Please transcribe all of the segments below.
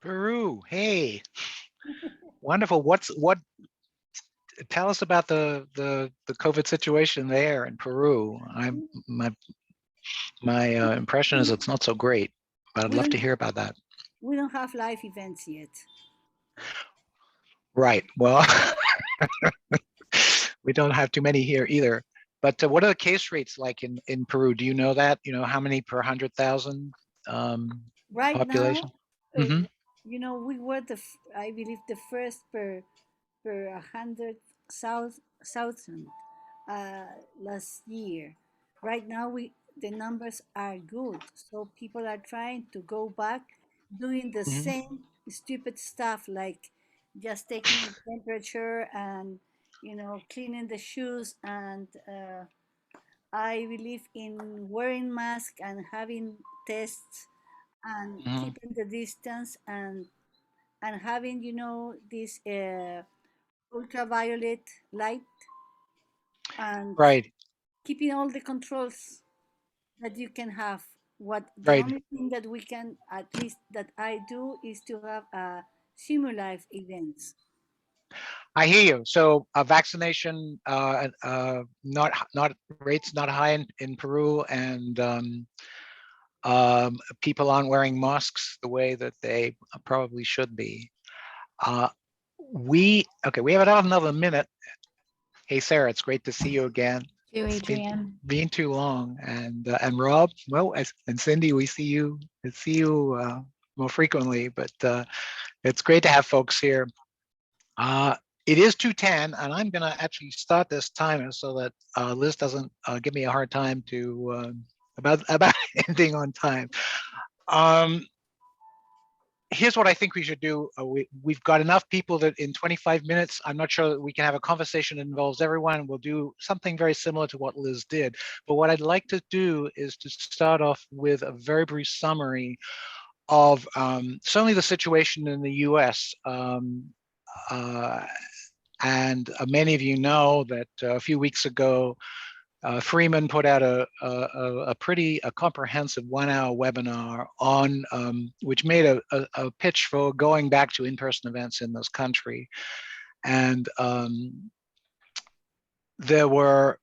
Peru. Hey, wonderful. What? Tell us about the COVID situation there in Peru. My impression is it's not so great, but I'd We love to don't hear about that. we don't have live events yet. Right. Well, we don't have too many here either. But what are the case rates like in Peru? Do you know that? You know how many per 100,000 Right now, population? Hmm. we were I believe the first per 100,000 last year. Right now, the numbers are good, so people are trying to go back, doing the Hmm. same stupid stuff like just taking the temperature and cleaning the shoes and I believe in wearing masks and having tests and Hmm. keeping the distance and having this ultraviolet light and Right. keeping all the controls that you can have. What the Right. only thing that we can, at least that I do, is to have simulive events. I hear you. So vaccination, not rates not high in Peru, and people aren't wearing masks the way that they probably should be. Uh, we have another minute. Hey Sarah, it's great to see you again. To It's Adrian. been too long, and Rob, well, and Cindy, we see you more frequently, but it's great to have folks here. Uh, it is 2:10, and I'm going to actually start this timer so that Liz doesn't give me a hard time to about ending on time. Um, Here's what I think we should do. We've got enough people that in 25 minutes, I'm not sure that we can have a conversation that involves everyone. We'll do something very similar to what Liz did. But what I'd like to do is to start off with a very brief summary of certainly the situation in the US. Uh, and many of you know that a few weeks ago, Freeman put out a pretty comprehensive 1 hour webinar on which made a pitch for going back to in-person events in this country. And there were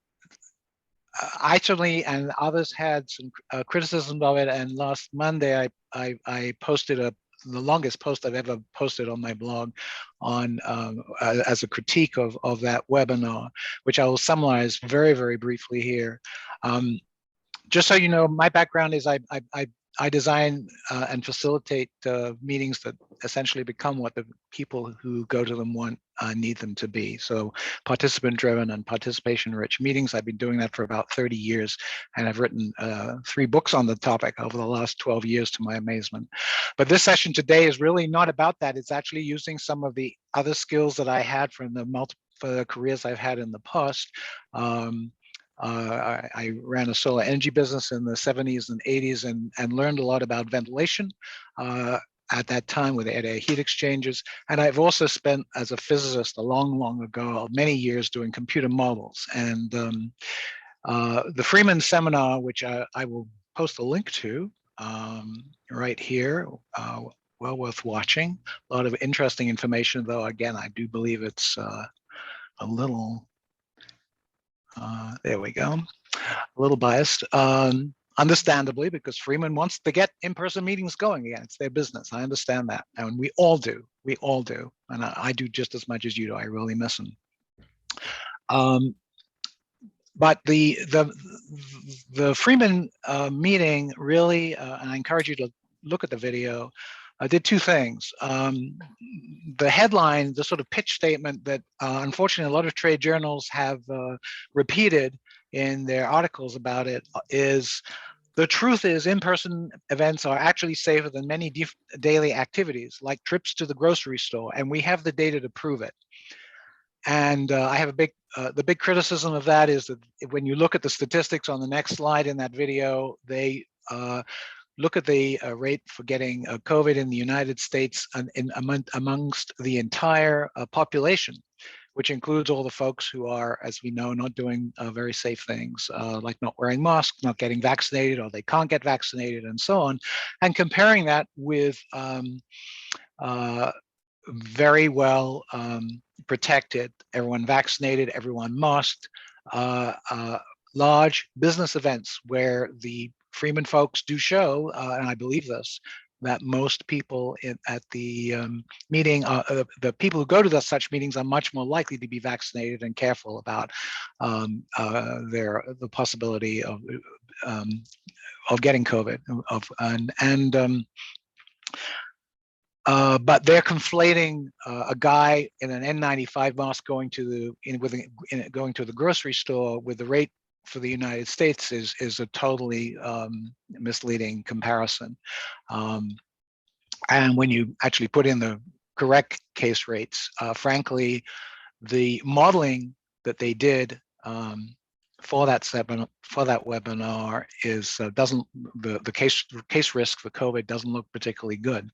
I certainly and others had some criticism of it. And last Monday, I posted the longest post I've ever posted on my blog on as a critique of that webinar, which I will summarize very, very briefly here. Um, just so you know, my background is I design and facilitate meetings that essentially become what the people who go to them want need them to be. So participant-driven and participation-rich meetings. I've been doing that for about 30 years, and I've written 3 books on the topic over the last 12 years, to my amazement. But this session today is really not about that. It's actually using some of the other skills that I had from the multiple careers I've had in the past. I ran a solar energy business in the 70s and 80s and learned a lot about ventilation at that time with air heat exchangers. And I've also spent as a physicist a long, long ago, many years doing computer models. And the Freeman seminar, which I will post a link to right here, well worth watching. A lot of interesting information, though, again, I do believe it's a little, there we go, a little biased, understandably, because Freeman wants to get in-person meetings going again. It's their business. I understand that, and we all do. We all do, and I do just as much as you do. I really miss them. But the Freeman meeting really, and I encourage you to look at the video. Did 2 things. The headline, the sort of pitch statement that unfortunately a lot of trade journals have repeated in their articles about it is, the truth is in-person events are actually safer than many daily activities like trips to the grocery store, and we have the data to prove it. And I have the big criticism of that is that when you look at the statistics on the next slide in that video, they look at the rate for getting COVID in the United States amongst the entire population, which includes all the folks who are, as we know, not doing very safe things, like not wearing masks, not getting vaccinated, or they can't get vaccinated, and so on. And comparing that with very well protected, everyone vaccinated, everyone masked, large business events where the Freeman folks do show, and I believe this, that most people at the meeting, the people who go to such meetings are much more likely to be vaccinated and careful about the possibility of getting COVID. But they're conflating a guy in an N95 mask going to the grocery store with the rate for the United States is a totally misleading comparison. And when you actually put in the correct case rates, frankly, the modeling that they did for that webinar is doesn't the case risk for COVID doesn't look particularly good.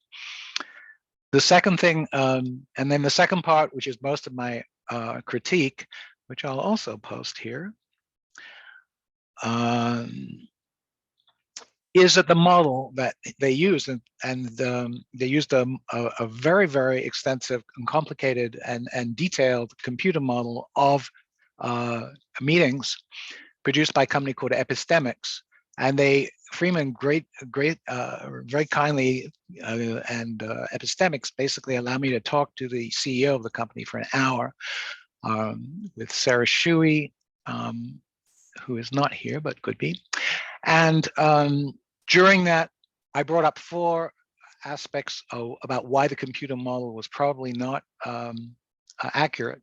The second thing, and then the second part, which is most of my critique, which I'll also post here, is that the model that they used, and they used a very, very extensive and complicated and detailed computer model of meetings produced by a company called Epistemics. And Freeman very kindly and Epistemics basically allowed me to talk to the CEO of the company for an hour with Sarah Shuey, who is not here but could be. And during that, I brought up 4 aspects about why the computer model was probably not accurate.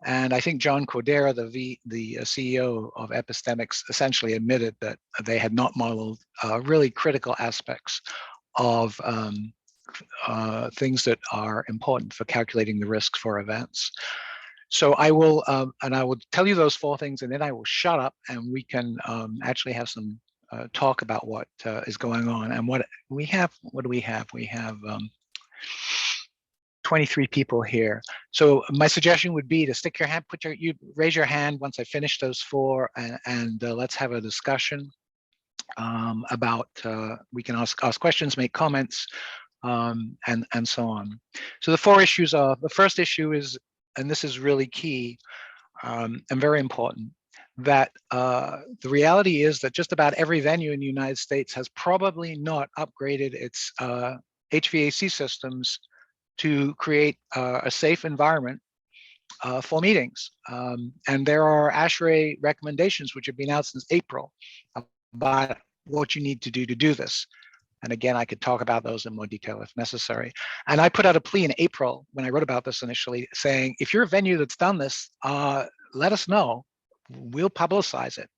And I think John Cordera, the CEO of Epistemics, essentially admitted that they had not modeled really critical aspects of things that are important for calculating the risks for events. So I will tell you those 4 things, and then I will shut up, and we can actually have some talk about what is going on and what we have. What do we have? We have 23 people here. So my suggestion would be to stick your hand, raise your hand once I finish those 4, and let's have a discussion about. We can ask questions, make comments, and so on. So the 4 issues are: the first issue is, and this is really key and very important, that the reality is that just about every venue in the United States has probably not upgraded its HVAC systems to create a safe environment for meetings. And there are ASHRAE recommendations which have been out since April about what you need to do this. And again, I could talk about those in more detail if necessary. And I put out a plea in April when I wrote about this initially, saying, if you're a venue that's done this, let us know. We'll publicize it.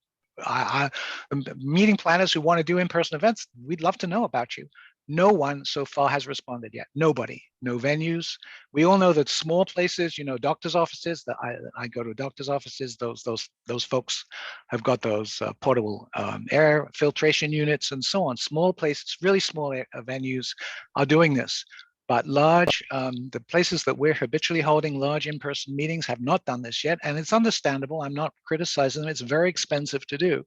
Meeting planners who want to do in-person events, we'd love to know about you. No one so far has responded yet. Nobody. No venues. We all know that small places, doctors' offices. That I go to doctors' offices. Those folks have got those portable air filtration units and so on. Small places, really small venues, are doing this. But large, the places that we're habitually holding large in-person meetings have not done this yet, and it's understandable. I'm not criticizing them. It's very expensive to do,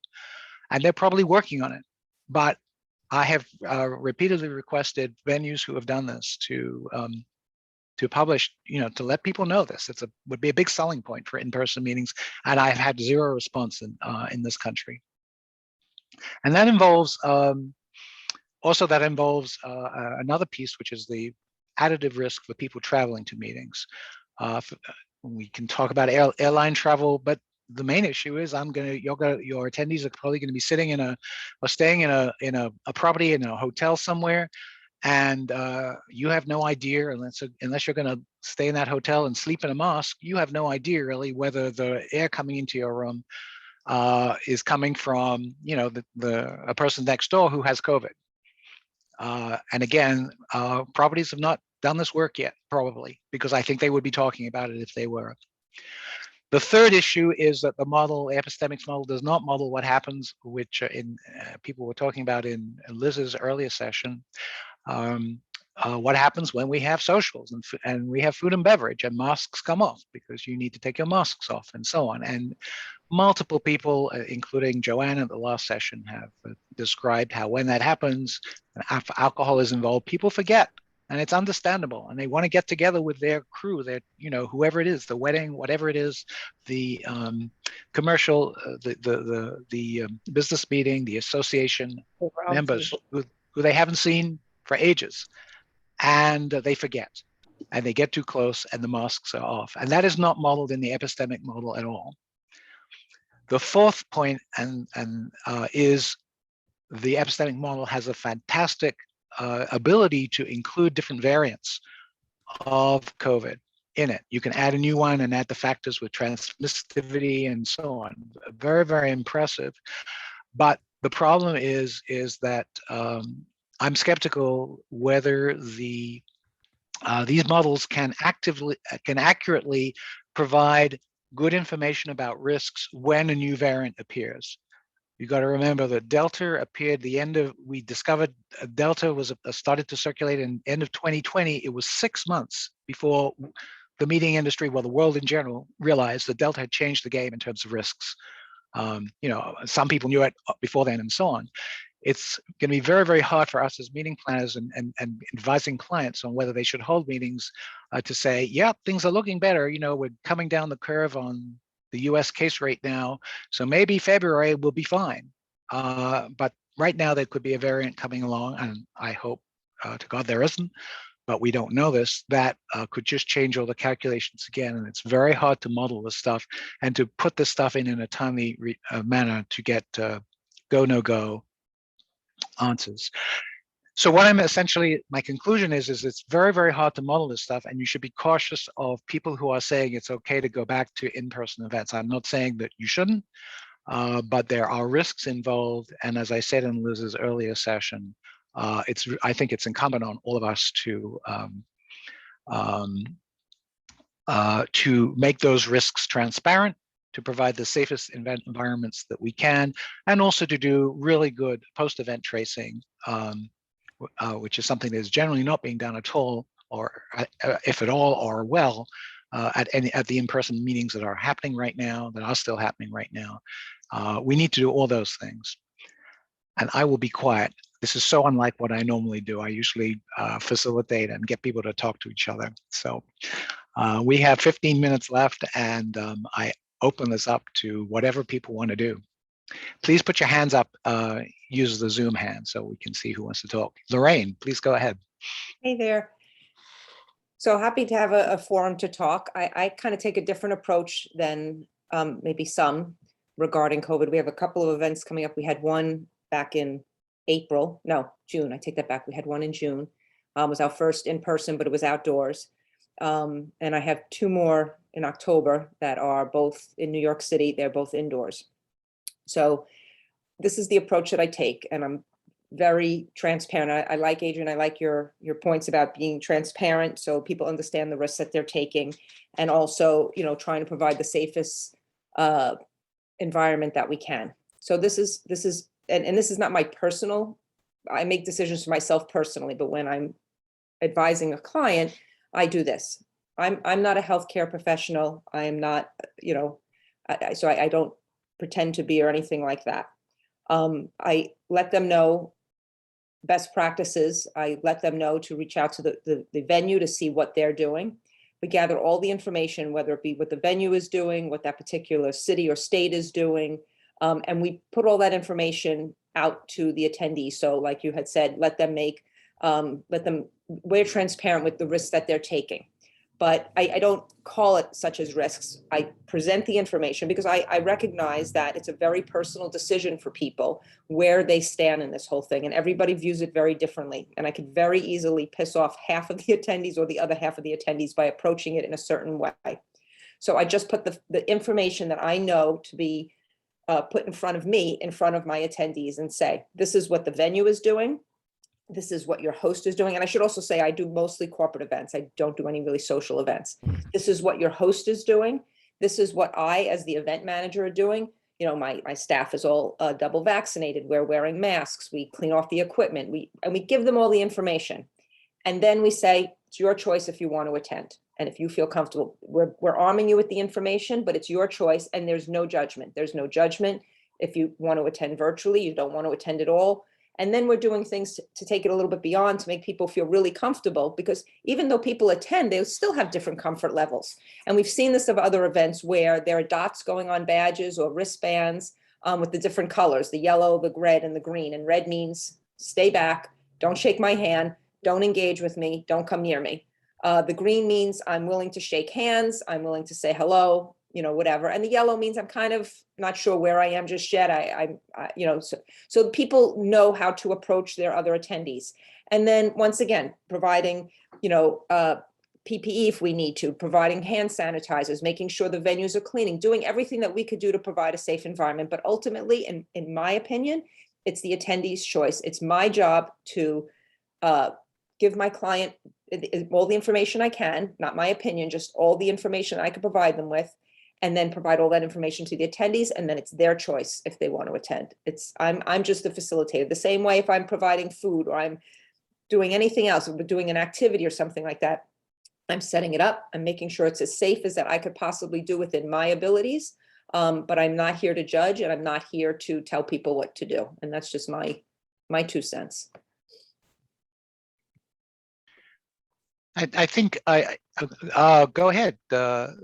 and they're probably working on it. But I have repeatedly requested venues who have done this to publish, to let people know this. Would be a big selling point for in-person meetings, and I've had 0 response in this country. And that involves another piece, which is the additive risk for people traveling to meetings. We can talk about airline travel, but the main issue is your attendees are probably going to be staying in a property, in a hotel somewhere, and you have no idea, unless you're going to stay in that hotel and sleep in a mosque, you have no idea really whether the air coming into your room is coming from a person next door who has COVID. And again, properties have not done this work yet, probably, because I think they would be talking about it if they were. The third issue is that the Epistemics model does not model what happens, which people were talking about in Liz's earlier session, what happens when we have socials and we have food and beverage and masks come off because you need to take your masks off and so on. And multiple people, including Joanne at the last session, have described how when that happens, and alcohol is involved, people forget and it's understandable. And they want to get together with their crew, their, whoever it is, the wedding, whatever it is, the commercial, the business meeting, the association members who they haven't seen for ages, and they forget, and they get too close, and the masks are off. And that is not modeled in the epistemic model at all. The fourth point is the epistemic model has a fantastic ability to include different variants of COVID in it. You can add a new one and add the factors with transmissivity and so on. Very, very impressive. But the problem is that I'm skeptical whether these models can accurately provide good information about risks when a new variant appears. You got to remember that Delta appeared we discovered Delta was started to circulate in end of 2020. It was 6 months before the meeting industry, well, the world in general, realized that Delta had changed the game in terms of risks. Some people knew it before then and so on. It's going to be very, very hard for us as meeting planners and advising clients on whether they should hold meetings to say, yeah, things are looking better. We're coming down the curve on the US case rate now, so maybe February will be fine. But right now there could be a variant coming along, and I hope to God there isn't, but we don't know this, that could just change all the calculations again. And it's very hard to model this stuff and to put this stuff in a timely manner to get go, no go answers. So what my conclusion is it's very, very hard to model this stuff, and you should be cautious of people who are saying it's okay to go back to in-person events. I'm not saying that you shouldn't, but there are risks involved. And as I said in Liz's earlier session, I think it's incumbent on all of us to make those risks transparent, to provide the safest event environments that we can, and also to do really good post-event tracing, which is something that is generally not being done at all, or if at all, or well, at the in-person meetings that are happening right now, that are still happening right now. We need to do all those things. And I will be quiet. This is so unlike what I normally do. I usually facilitate and get people to talk to each other. So we have 15 minutes left, and I open this up to whatever people want to do. Please put your hands up, use the Zoom hand so we can see who wants to talk. Lorraine, please go ahead. Hey there. So happy to have a forum to talk. I kind of take a different approach than maybe some regarding COVID. We have a couple of events coming up. We had one back in June. I take that back. We had one in June. It was our first in person, but it was outdoors. And I have two more in October that are both in New York City. They're both indoors. So this is the approach that I take, and I'm very transparent. I like, Adrian, I like your points about being transparent so people understand the risks that they're taking, and also, trying to provide the safest environment that we can. So this is and this is not my personal, I make decisions for myself personally, but when I'm advising a client, I do this. I'm not a healthcare professional. I am not, so I don't pretend to be or anything like that. I let them know best practices. I let them know to reach out to the venue to see what they're doing. We gather all the information, whether it be what the venue is doing, what that particular city or state is doing, and we put all that information out to the attendees. So like you had said, we're transparent with the risks that they're taking. But I don't call it such as risks. I present the information because I recognize that it's a very personal decision for people where they stand in this whole thing, and everybody views it very differently. And I could very easily piss off half of the attendees or the other half of the attendees by approaching it in a certain way. So I just put the information that I know to be put in front of me, in front of my attendees, and say, this is what the venue is doing. This is what your host is doing. And I should also say, I do mostly corporate events. I don't do any really social events. This is what your host is doing. This is what I, as the event manager, are doing. My staff is all double vaccinated. We're wearing masks. We clean off the equipment. We give them all the information. And then we say, it's your choice if you want to attend. And if you feel comfortable, we're arming you with the information, but it's your choice. And there's no judgment. There's no judgment. If you want to attend virtually, you don't want to attend at all. And then we're doing things to take it a little bit beyond to make people feel really comfortable, because even though people attend, they still have different comfort levels. And we've seen this of other events where there are dots going on badges or wristbands with the different colors, the yellow, the red, and the green. And red means stay back, don't shake my hand, don't engage with me, don't come near me. The green means I'm willing to shake hands, I'm willing to say hello, whatever. And the yellow means I'm kind of not sure where I am just yet. So people know how to approach their other attendees. And then once again, providing, PPE if we need to, providing hand sanitizers, making sure the venues are cleaning, doing everything that we could do to provide a safe environment. But ultimately, in my opinion, it's the attendee's choice. It's my job to give my client all the information I can, not my opinion, just all the information I could provide them with, and then provide all that information to the attendees, and then it's their choice if they want to attend. I'm just a facilitator. The same way if I'm providing food or I'm doing anything else, or doing an activity or something like that, I'm setting it up. I'm making sure it's as safe as that I could possibly do within my abilities. But I'm not here to judge, and I'm not here to tell people what to do. And that's just my 2 cents. I think go ahead, Vital.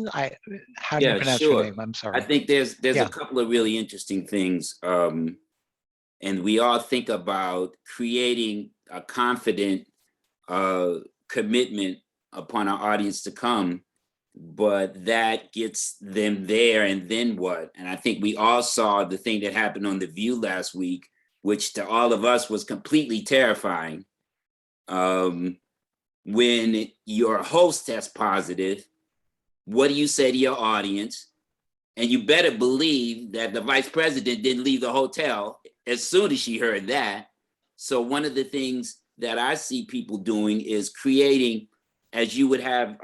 How do you Yeah, pronounce your sure. name? I'm I sorry. think there's Yeah. a couple of really interesting things. And we all think about creating a confident commitment upon our audience to come, but that gets them there, and then what? And I think we all saw the thing that happened on The View last week, which to all of us was completely terrifying. When your host tests positive, what do you say to your audience? And you better believe that the vice president didn't leave the hotel as soon as she heard that. So one of the things that I see people doing is creating, as you would have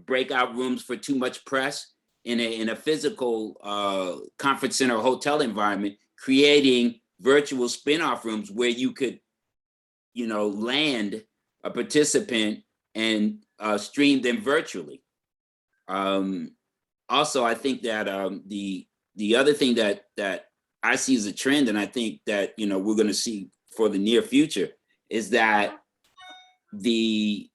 breakout rooms for too much press in a physical conference center or hotel environment, creating virtual spin-off rooms where you could, land a participant and stream them virtually. Also, I think that the other thing that I see as a trend, and I think that we're going to see for the near future, is that the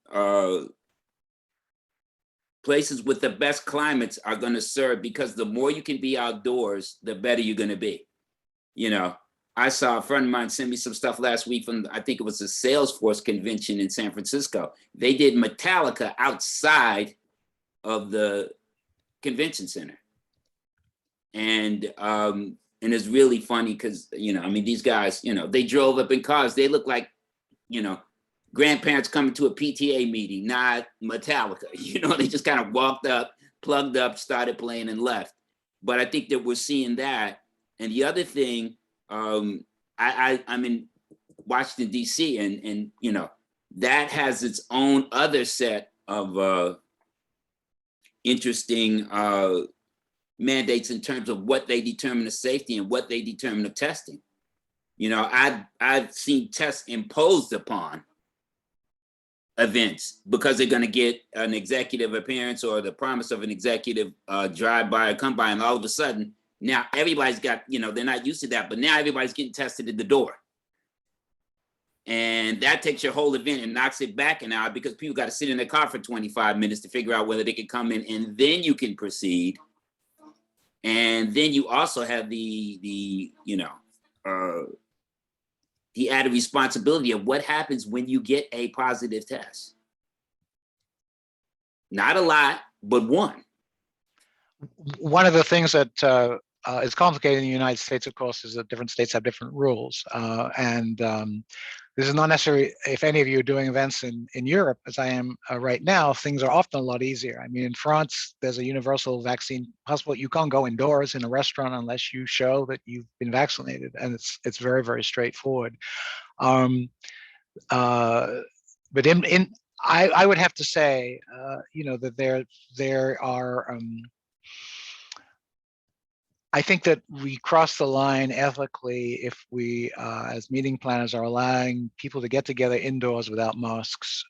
places with the best climates are going to serve, because the more you can be outdoors, the better you're going to be. I saw a friend of mine send me some stuff last week from, I think it was a Salesforce convention in San Francisco. They did Metallica outside of the convention center. And it's really funny because, these guys, they drove up in cars. They look like, grandparents coming to a PTA meeting, not Metallica. They just kind of walked up, plugged up, started playing and left. But I think that we're seeing that. And the other thing, I'm in Washington, D.C., and that has its own other set of interesting mandates in terms of what they determine as safety and what they determine of testing. I've seen tests imposed upon events because they're going to get an executive appearance or the promise of an executive drive by or come by, and all of a sudden now everybody's got, they're not used to that, but now everybody's getting tested at the door. And that takes your whole event and knocks it back an hour, because people got to sit in their car for 25 minutes to figure out whether they can come in, and then you can proceed. And then you also have the added responsibility of what happens when you get a positive test. Not a lot, but one. One of the things that is complicated in the United States, of course, is that different states have different rules. This is not necessarily, if any of you are doing events in Europe, as I am right now, things are often a lot easier. I mean, in France, there's a universal vaccine passport. You can't go indoors in a restaurant unless you show that you've been vaccinated, and it's very, very straightforward. But I would have to say, that there are. I think that we cross the line ethically if we, as meeting planners, are allowing people to get together indoors without masks,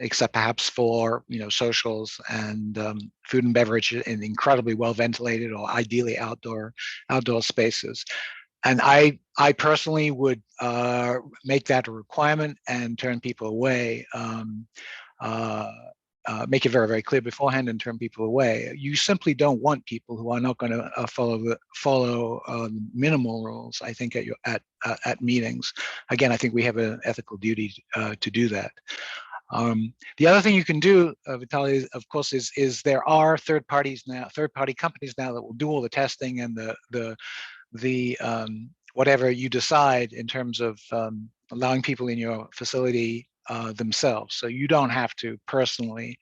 except perhaps for socials and food and beverage in incredibly well ventilated or ideally outdoor spaces. And I personally would make that a requirement and turn people away. Make it very, very clear beforehand and turn people away. You simply don't want people who are not going to follow minimal rules. I think at meetings. Again, I think we have an ethical duty to do that. The other thing you can do, Vitaly, of course, is there are third party companies now that will do all the testing and the whatever you decide in terms of allowing people in your facility themselves. So you don't have to personally,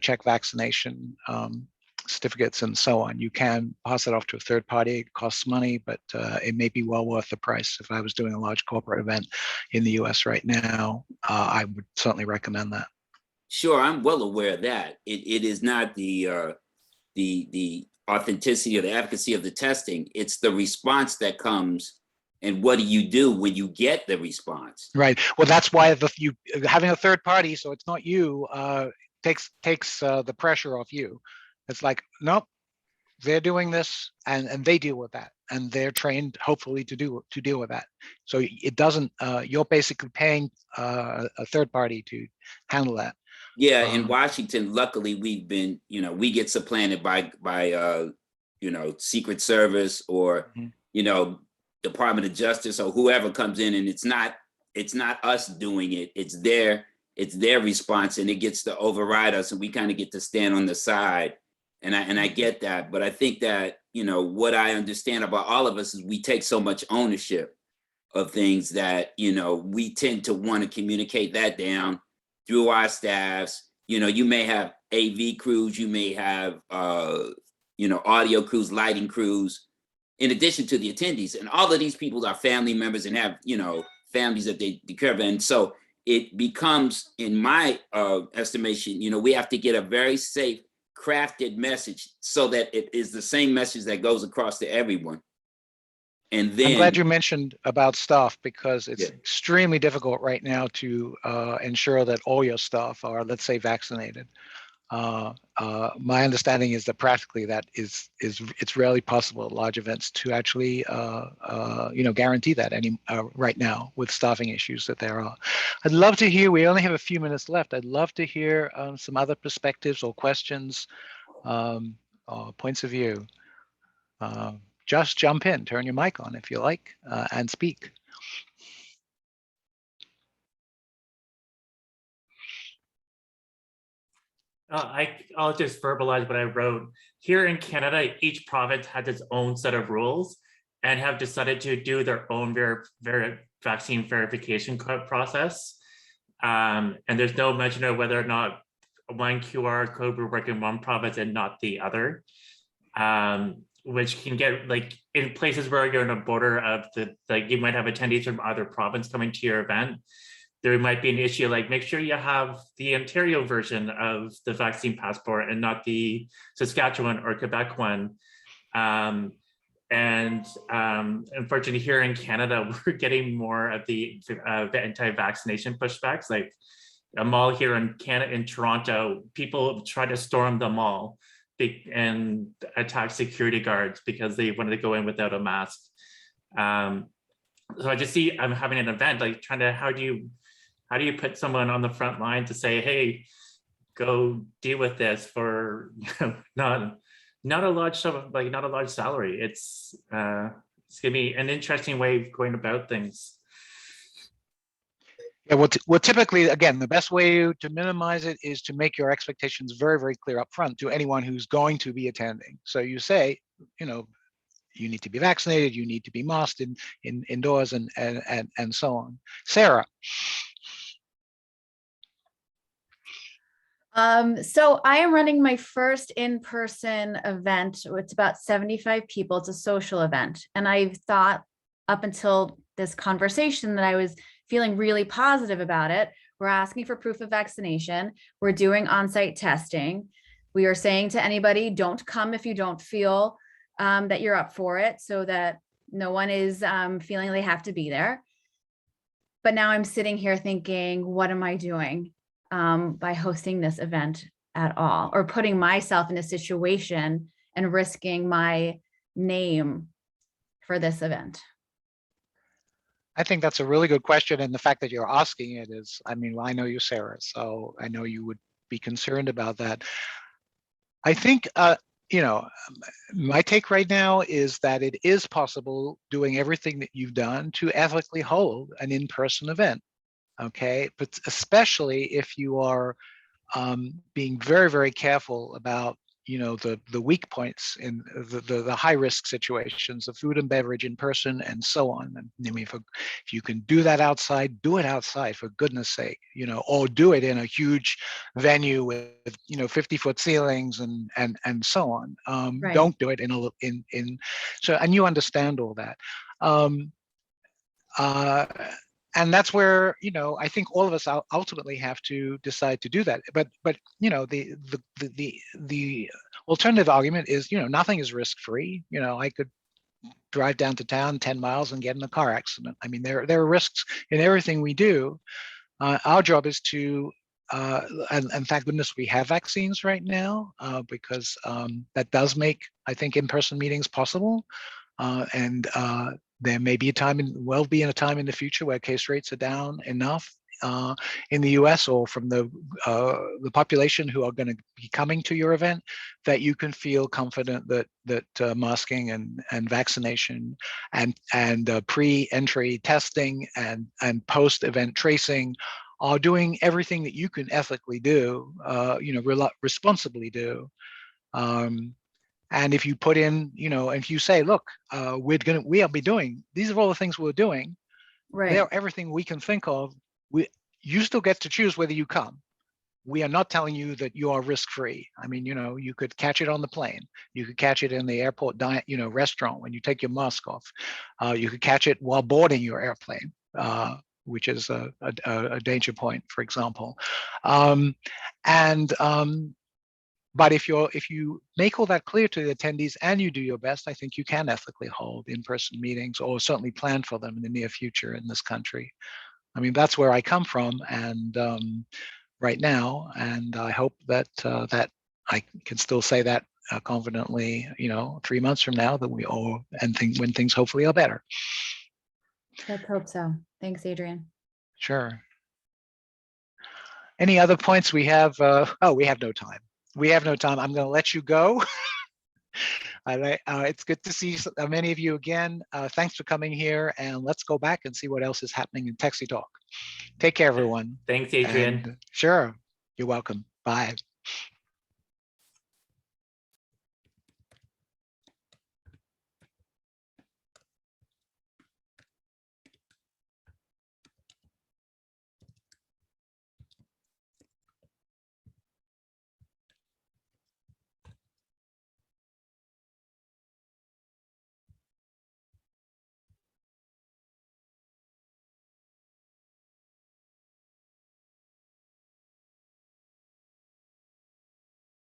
check vaccination certificates and so on. You can pass it off to a third party. It costs money, but it may be well worth the price. If I was doing a large corporate event in the US right now, I would certainly recommend that. Sure, I'm well aware of that. It is not the authenticity or the efficacy of the testing. It's the response that comes, and what do you do when you get the response? Right. Well, that's why having a third party, so it's not you, takes the pressure off you. It's like, nope, they're doing this, and they deal with that, and they're trained hopefully to deal with that. So it doesn't. You're basically paying a third party to handle that. Yeah, in Washington, luckily we've been, we get supplanted by Secret Service or Department of Justice or whoever comes in, and it's not us doing it. It's their response, and it gets to override us, and we kind of get to stand on the side. And I get that, but I think that what I understand about all of us is we take so much ownership of things that we tend to want to communicate that down through our staffs. You may have AV crews, you may have audio crews, lighting crews, in addition to the attendees, and all of these people are family members and have families that they take care of. And so it becomes, in my estimation, we have to get a very safe, crafted message so that it is the same message that goes across to everyone. And then I'm glad you mentioned about staff, because it's extremely difficult right now to ensure that all your staff are, let's say, vaccinated. My understanding is that practically that it's rarely possible at large events to actually guarantee that right now with staffing issues that there are. I'd love to hear. We only have a few minutes left. I'd love to hear some other perspectives or questions, or points of view. Just jump in, turn your mic on if you like, and speak. I'll just verbalize what I wrote. Here in Canada, each province has its own set of rules and have decided to do their own vaccine verification process. And there's no mention of whether or not one QR code will work in one province and not the other. Which can get, like, in places where you're on a border of you might have attendees from other province coming to your event. There might be an issue, like, make sure you have the Ontario version of the vaccine passport and not the Saskatchewan or Quebec one. Unfortunately, here in Canada, we're getting more of the anti-vaccination pushbacks. Like a mall here in Toronto, people try to storm the mall and attack security guards because they wanted to go in without a mask. So I just see I'm having an event, like trying to, how do you put someone on the front line to say, hey, go deal with this for not a large sum, like not a large salary. It's gonna be an interesting way of going about things. Yeah, well, typically, again, the best way to minimize it is to make your expectations very, very clear up front to anyone who's going to be attending. So you say, you need to be vaccinated, you need to be masked indoors, and so on. Sarah. So I am running my first in-person event. It's about 75 people. It's a social event. And I've thought up until this conversation that I was feeling really positive about it. We're asking for proof of vaccination. We're doing on-site testing. We are saying to anybody, don't come if you don't feel that you're up for it, so that no one is feeling they have to be there. But now I'm sitting here thinking, what am I doing by hosting this event at all, or putting myself in a situation and risking my name for this event? I think that's a really good question. And the fact that you're asking it is, I mean, I know you, Sarah, so I know you would be concerned about that. I think, you know, my take right now is that it is possible, doing everything that you've done, to ethically hold an in-person event. Okay, but especially if you are being very, very careful about, you know, the weak points in the high risk situations of food and beverage in person and so on. And I mean, if you can do that outside, do it outside, for goodness sake, you know, or do it in a huge venue with, you know, 50-foot ceilings and so on. Right. Don't do it in so, and you understand all that. Uh, and that's where, you know, I think all of us ultimately have to decide to do that. But you know, the alternative argument is, you know, nothing is risk free. You know, I could drive down to town 10 miles and get in a car accident. I mean, there are risks in everything we do. Our job is to and thank goodness we have vaccines right now, because that does make, I think, in-person meetings possible. And there may be a time be in a time in the future where case rates are down enough in the US, or from the population who are going to be coming to your event, that you can feel confident that masking and vaccination and pre-entry testing and post-event tracing are doing everything that you can ethically do, you know, responsibly do. And if you put in, you know, if you say, look, we'll be doing, these are all the things we're doing. Right. They're everything we can think of. You still get to choose whether you come. We are not telling you that you are risk-free. I mean, you know, you could catch it on the plane. You could catch it in the airport diet, you know, restaurant when you take your mask off. You could catch it while boarding your airplane, which is a danger point, for example. But if you make all that clear to the attendees and you do your best, I think you can ethically hold in-person meetings, or certainly plan for them in the near future in this country. I mean, that's where I come from, and right now, and I hope that that I can still say that confidently, you know, 3 months from now, that we all, and when things hopefully are better. Let's hope so. Thanks, Adrian. Sure. Any other points we have? Oh, we have no time. We have no time. I'm going to let you go. It's good to see many of you again. Thanks for coming here, and let's go back and see what else is happening in techsytalk. Take care, everyone. Thanks, Adrian. And sure, you're welcome. Bye.